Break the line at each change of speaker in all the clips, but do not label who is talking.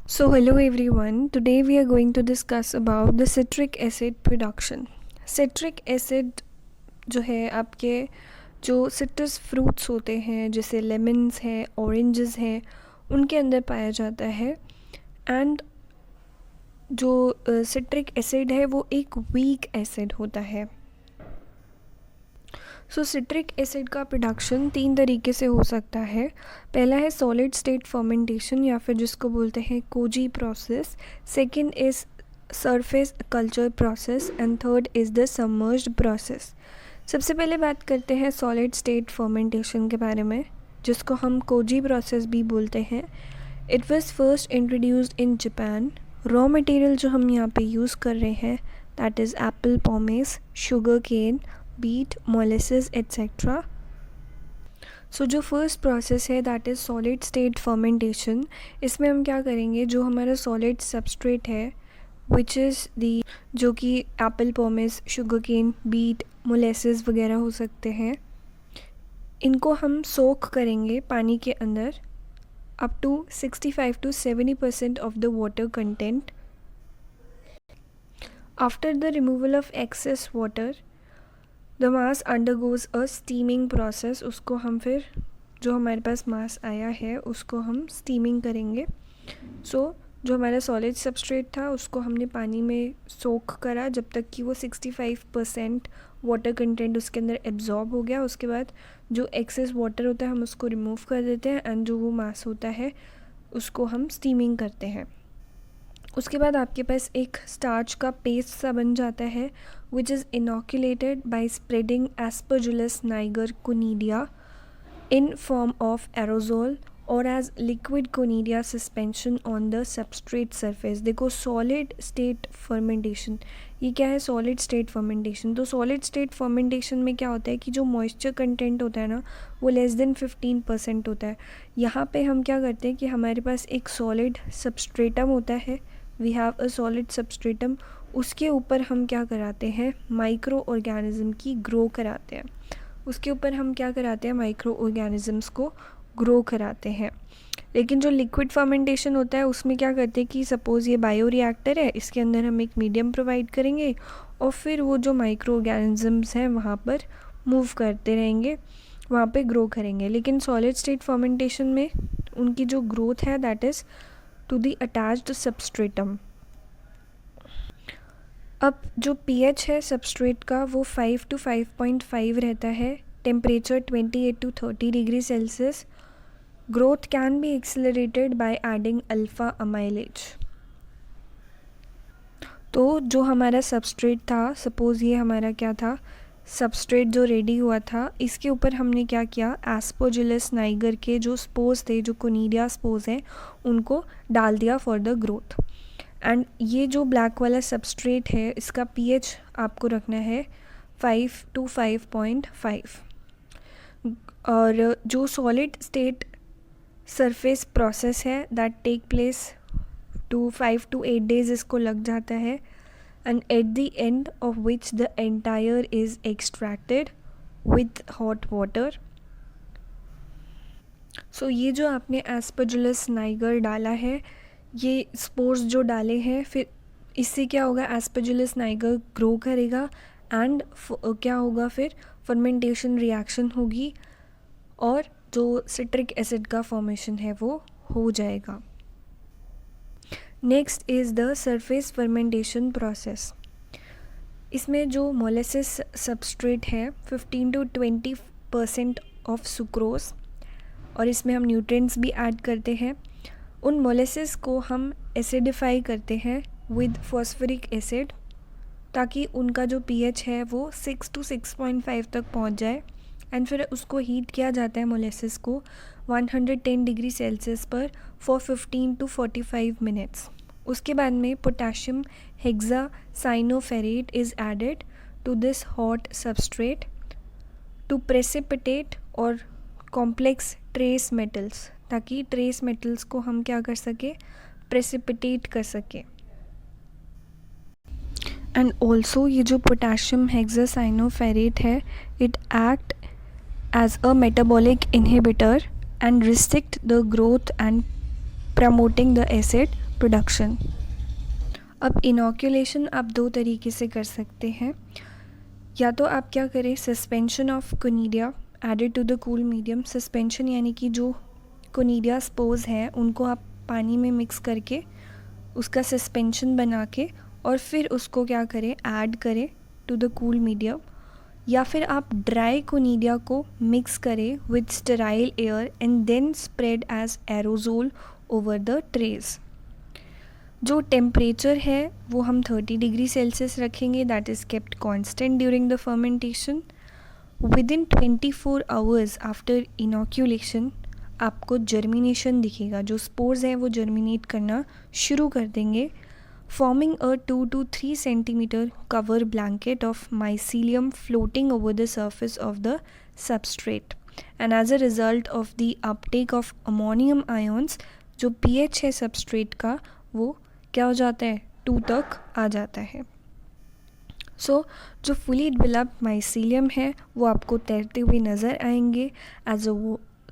So hello everyone, today we are going to discuss about the citric acid production. Citric acid जो है आपके जो citrus fruits होते हैं जैसे लेमन्स हैं, ऑरेंजेस हैं, उनके अंदर पाया जाता है। एंड जो सिट्रिक एसिड है वो एक वीक एसिड होता है। सो सिट्रिक एसिड का प्रोडक्शन 3 तरीके से हो सकता है। पहला है सॉलिड स्टेट फर्मेंटेशन या फिर जिसको बोलते हैं koji process. Second is surface culture process and third is the submerged process. सबसे पहले बात करते हैं सॉलिड स्टेट फर्मेंटेशन के बारे में, जिसको हम कोजी प्रोसेस भी बोलते हैं। It was first introduced in Japan. Raw material जो हम यहाँ पे यूज़ कर रहे हैं that is apple pomace, sugar cane, beet, molasses etcetera. So जो फर्स्ट प्रोसेस है that is solid state fermentation. इसमें हम क्या करेंगे, जो हमारा सॉलिड सबस्ट्रेट है विच इज़ दी जो कि apple pomace, sugar cane, beet, molasses वगैरह हो सकते हैं, इनको हम सोक करेंगे पानी के अंदर up to 65 to 70% of the water content. After the removal of excess water, the mass undergoes a steaming process. उसको हम फिर जो हमारे पास मास आया है उसको हम स्टीमिंग करेंगे। सो जो हमारा सॉलिड सबस्ट्रेट था उसको हमने पानी में सोक करा जब तक कि वो 65% वाटर कंटेंट उसके अंदर एब्जॉर्ब हो गया। उसके बाद जो एक्सेस वाटर होता है हम उसको रिमूव कर देते हैं एंड जो वो मास होता है उसको हम स्टीमिंग करते हैं। उसके बाद आपके पास एक स्टार्च का पेस्ट सा बन जाता है which is inoculated by spreading aspergillus niger conidia in form of aerosol or as liquid conidia suspension on the substrate surface। देखो सॉलिड स्टेट फर्मेंटेशन, ये क्या है सॉलिड स्टेट फर्मेंटेशन। तो सॉलिड स्टेट फर्मेंटेशन में क्या होता है कि जो मॉइस्चर कंटेंट होता है ना वो लेस देन 15% होता है। यहाँ पे हम क्या करते हैं कि हमारे पास एक सॉलिड सबस्ट्रेटम होता है, we have a solid substratum, उसके ऊपर हम क्या कराते हैं माइक्रो ऑर्गेनिज्म की ग्रो कराते हैं। उसके ऊपर हम क्या कराते हैं माइक्रो ऑर्गेनिजम्स को ग्रो कराते हैं। लेकिन जो लिक्विड फर्मेंटेशन होता है उसमें क्या करते हैं कि सपोज़ ये बायो रिएक्टर है, इसके अंदर हम एक मीडियम प्रोवाइड करेंगे और फिर वो जो माइक्रो ऑर्गेनिजम्स हैं वहाँ पर मूव करते रहेंगे, वहाँ पे ग्रो करेंगे। लेकिन सॉलिड स्टेट फर्मेंटेशन में उनकी जो ग्रोथ है that is to the attached substratum. अब जो pH है सबस्ट्रेट का वो 5 to 5.5 रहता है, temperature 28 to 30 degree Celsius. Growth can be accelerated by adding alpha amylase. तो जो हमारा सबस्ट्रेट था, सपोज़ ये हमारा क्या था सबस्ट्रेट जो रेडी हुआ था, इसके ऊपर हमने क्या किया एस्परजिलस नाइगर के जो स्पोर्स थे, जो कोनिडिया स्पोर्स हैं, उनको डाल दिया फॉर द ग्रोथ। एंड ये जो ब्लैक वाला सबस्ट्रेट है इसका pH आपको रखना है 5 to 5.5। और जो सॉलिड स्टेट सरफेस प्रोसेस है that take place to 5 to 8 days इसको लग जाता है and at the end of which the entire is extracted with hot water. So ये जो आपने एस्परजिलस नाइगर डाला है, ये स्पोर्स जो डाले हैं, फिर इससे क्या होगा एस्परजिलस नाइगर ग्रो करेगा एंड क्या होगा फिर फर्मेंटेशन रिएक्शन होगी और जो सिट्रिक एसिड का फॉर्मेशन है वो हो जाएगा। Next is the surface fermentation process. इसमें जो मोलेसेस सबस्ट्रेट है 15 to 20% ऑफ सुक्रोज, और इसमें हम न्यूट्रिएंट्स भी ऐड करते हैं। उन मोलेसेस को हम एसिडिफाई करते हैं विद फॉस्फोरिक एसिड ताकि उनका जो pH है वो 6 to 6.5 तक पहुंच जाए। एंड फिर उसको हीट किया जाता है मोलेसेस को 110 डिग्री सेल्सियस पर फॉर 15 to 45 मिनट्स। उसके बाद में potassium hexacyanoferrate is added to this hot substrate to precipitate और कॉम्प्लेक्स ट्रेस मेटल्स, ताकि ट्रेस मेटल्स को हम क्या कर सके प्रेसिपिटेट कर सके। एंड ऑल्सो ये जो पोटेशियम हेक्सासाइनोफेरेट है it act as a metabolic inhibitor and restrict the growth and promoting the acid production. अब इनोक्यूलेशन आप दो तरीके से कर सकते हैं। या तो आप क्या करें, suspension of conidia added to the cool medium. Suspension यानी कि जो कोनिडिया स्पोर्स हैं उनको आप पानी में मिक्स करके उसका सस्पेंशन बना के और फिर उसको क्या करें, ऐड करें टू द कूल मीडियम। या फिर आप ड्राई कोनिडिया को मिक्स करें with sterile air and then spread as aerosol over the trays. जो टेम्परेचर है वो हम 30 डिग्री सेल्सियस रखेंगे, that is kept constant during the fermentation. Within 24 hours after inoculation आपको जर्मिनेशन दिखेगा, जो स्पोर्स हैं वो जर्मिनेट करना शुरू कर देंगे, forming a 2 to 3 centimeter cover blanket of mycelium floating over the surface of the substrate. And as a result of the uptake of ammonium ions, जो pH है substrate का वो क्या हो जाता है, 2 तक आ जाता है। सो जो fully developed mycelium है वो आपको तैरते हुए नज़र आएंगे as a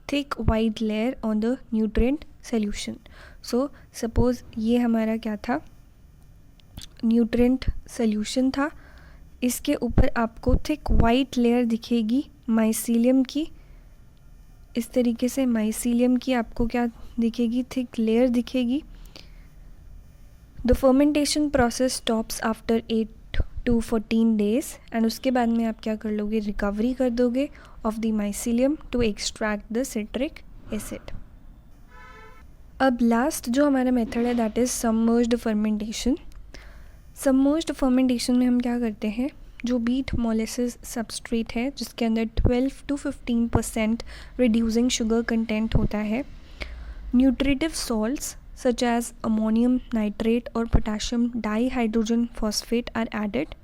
thick white layer on the nutrient solution. So suppose ये हमारा क्या था, न्यूट्रिएंट सॉल्यूशन था। इसके ऊपर आपको थिक वाइट लेयर दिखेगी माइसीलियम की। इस तरीके से माइसीलियम की आपको क्या दिखेगी, थिक लेयर दिखेगी। The fermentation process stops after 8 to 14 days and उसके बाद में आप क्या कर लोगे, रिकवरी कर दोगे of the mycelium to extract the citric acid. अब लास्ट जो हमारा मेथड है that is submerged fermentation. Submerged fermentation में हम क्या करते हैं, जो बीट मोलेसिस सबस्ट्रेट है जिसके अंदर 12 to 15% रिड्यूसिंग शुगर कंटेंट होता है, nutritive salts such as ammonium nitrate और potassium dihydrogen phosphate are added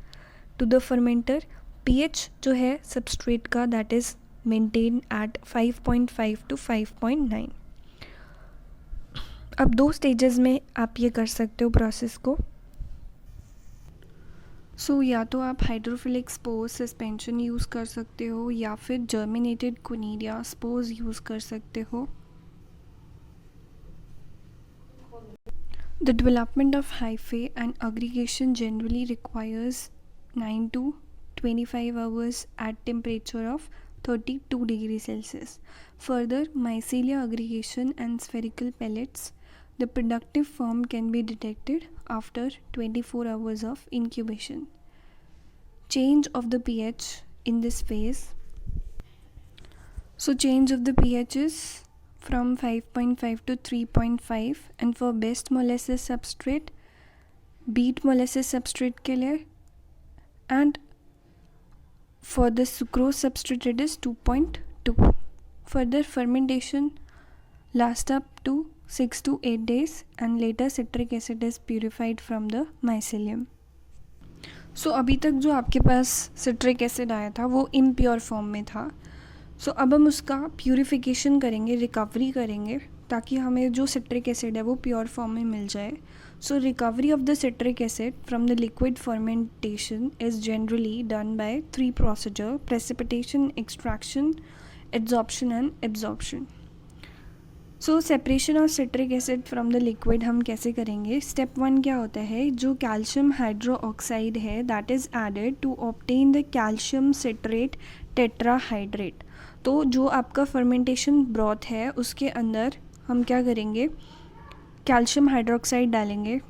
to the fermenter. PH जो है सबस्ट्रेट का that is maintain at 5.5 to 5.9। अब दो स्टेजेस में आप ये कर सकते हो प्रोसेस को। या तो आप हाइड्रोफिलिक स्पोर्स सस्पेंशन यूज़ कर सकते हो या फिर जर्मिनेटेड कोनिडिया स्पोर्स यूज़ कर सकते हो। The development of hyphae and aggregation generally requires 9 to 25 hours at temperature of 32 degrees Celsius. Further, mycelia aggregation and spherical pellets, the productive form can be detected after 24 hours of incubation. Change of the pH in this phase. So change of the pH is from 5.5 to 3.5 and for best molasses substrate, beet molasses substrate के लिए and for the sucrose substrate it is 2.2. Further fermentation lasts up to 6 to 8 days and later citric acid is purified from the mycelium. अभी तक जो आपके पास citric acid आया था वो impure form में था। अब हम उसका प्यूरिफिकेशन करेंगे, रिकवरी करेंगे ताकि हमें जो सिट्रिक एसिड है वो प्योर फॉर्म में मिल जाए। Recovery of the citric acid from the liquid fermentation is generally done by 3 procedure: precipitation, extraction, adsorption and absorption. Separation of citric acid from the liquid हम कैसे करेंगे? स्टेप 1 क्या होता है, जो कैल्शियम हाइड्रोक्साइड है that is added to obtain the calcium citrate tetrahydrate. तो जो आपका फर्मेंटेशन ब्रॉथ है उसके अंदर हम क्या करेंगे, कैल्शियम हाइड्रोक्साइड डालेंगे।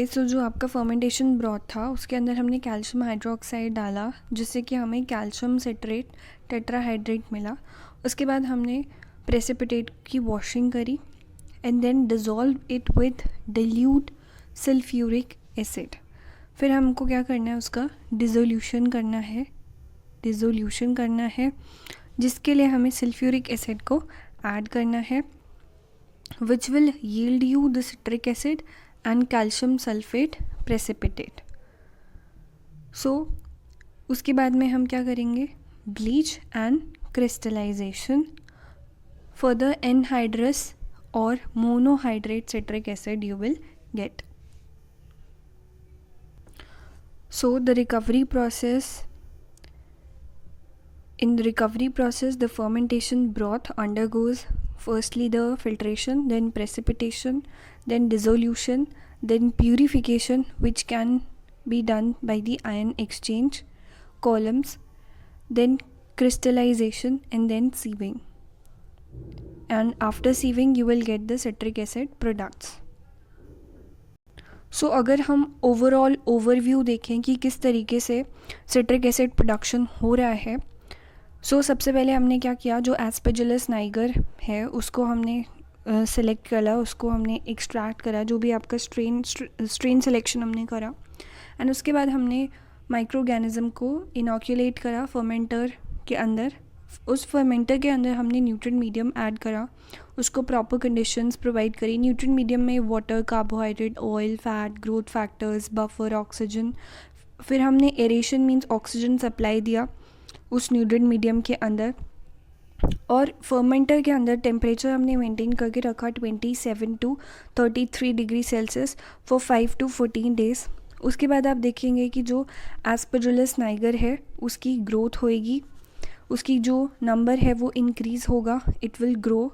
जो आपका फर्मेंटेशन ब्रॉथ था उसके अंदर हमने कैल्शियम हाइड्रोक्साइड डाला जिससे कि हमें कैल्शियम सिट्रेट टेट्राहाइड्रेट मिला। उसके बाद हमने प्रेसिपिटेट की वॉशिंग करी and then dissolve it with dilute sulphuric acid. फिर हमको क्या करना है, उसका डिज़ोल्यूशन करना है जिसके लिए हमें सल्फ्यूरिक एसिड को ऐड करना है which will yield you the citric acid and calcium sulphate precipitate. उसके बाद में हम क्या करेंगे, bleach and crystallisation for the anhydrous or monohydrate citric acid you will get. The recovery process, in the recovery process the fermentation broth undergoes firstly the filtration, then precipitation, then dissolution, then purification, which can be done by the ion exchange, columns, then crystallization, and then sieving. And after sieving you will get the citric acid products. सो अगर हम overall overview देखें कि किस तरीके से citric acid production हो रहा है, सबसे पहले हमने क्या किया, जो एस्पेजिलस नाइगर है उसको हमने सेलेक्ट करा, उसको हमने एक्सट्रैक्ट करा, जो भी आपका स्ट्रेन सिलेक्शन हमने करा, एंड उसके बाद हमने माइक्रो ऑर्गेनिज्म को इनोक्यूलेट करा फर्मेंटर के अंदर. उस फर्मेंटर के अंदर हमने न्यूट्रिएंट मीडियम ऐड करा, उसको प्रॉपर कंडीशंस प्रोवाइड करी. न्यूट्रिएंट मीडियम में water, carbohydrate, oil, fat, growth factors, buffer, oxygen. फिर हमने एरेशन मीन्स ऑक्सीजन सप्लाई दिया उस न्यूट्रिएंट मीडियम के अंदर, और फर्मेंटर के अंदर टेम्परेचर हमने मेंटेन करके रखा 27 to 33 degree Celsius for 5 to 14 days. उसके बाद आप देखेंगे कि जो एस्पेजिलस नाइगर है उसकी ग्रोथ होएगी, उसकी जो नंबर है वो इंक्रीज़ होगा, it will grow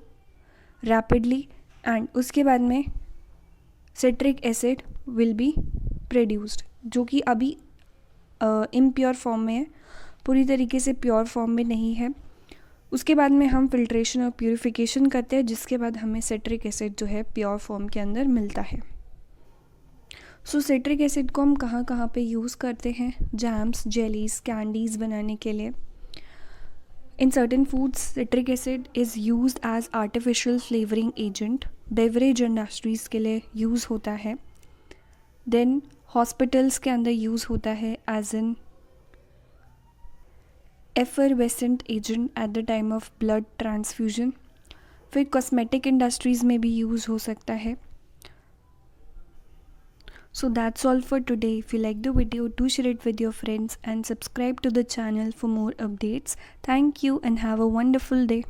rapidly, and उसके बाद में citric acid will be produced, जो कि अभी इम्प्योर फॉर्म में है, पूरी तरीके से प्योर फॉर्म में नहीं है. उसके बाद में हम फिल्ट्रेशन और प्यूरिफिकेशन करते हैं, जिसके बाद हमें सिट्रिक एसिड जो है प्योर फॉर्म के अंदर मिलता है. सिट्रिक एसिड को हम कहाँ कहाँ पे यूज़ करते हैं? जैम्स, जेलीज, कैंडीज़ बनाने के लिए. In certain foods, citric acid is used as artificial flavoring agent. Beverage industries के लिए यूज़ होता है. Then hospitals के अंदर यूज़ होता है as an effervescent agent at the time of blood transfusion. फिर cosmetic industries में भी यूज़ हो सकता है. So that's all for today. If you like the video, do share it with your friends and subscribe to the channel for more updates. Thank you and have a wonderful day.